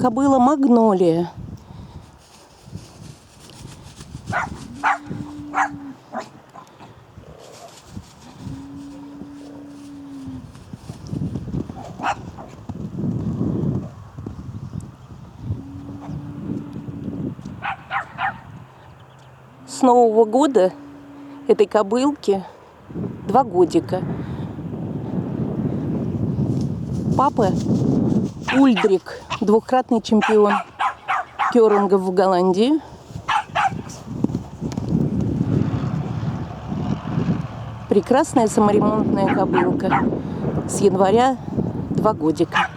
Кобыла Магнолия. С Нового года этой кобылке 2 годика. Папа Ульдрик, двукратный чемпион кёрингов в Голландии. Прекрасная саморемонтная кобылка. С января 2 годика.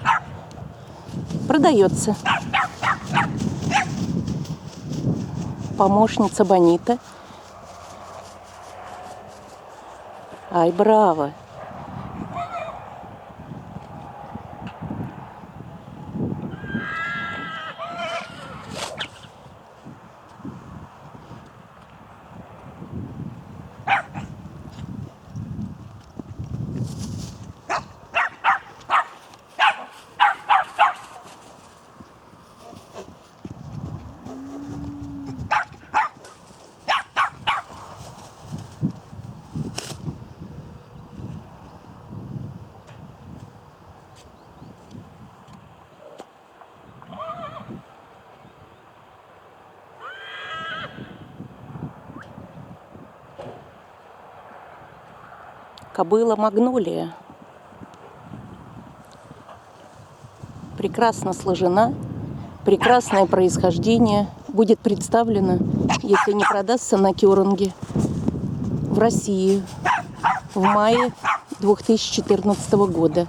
Продается. Помощница Бонита. Ай, браво! Кобыла Магнолия. Прекрасно сложена, прекрасное происхождение. Будет представлено, если не продастся на кёринге, в России в мае 2014 года.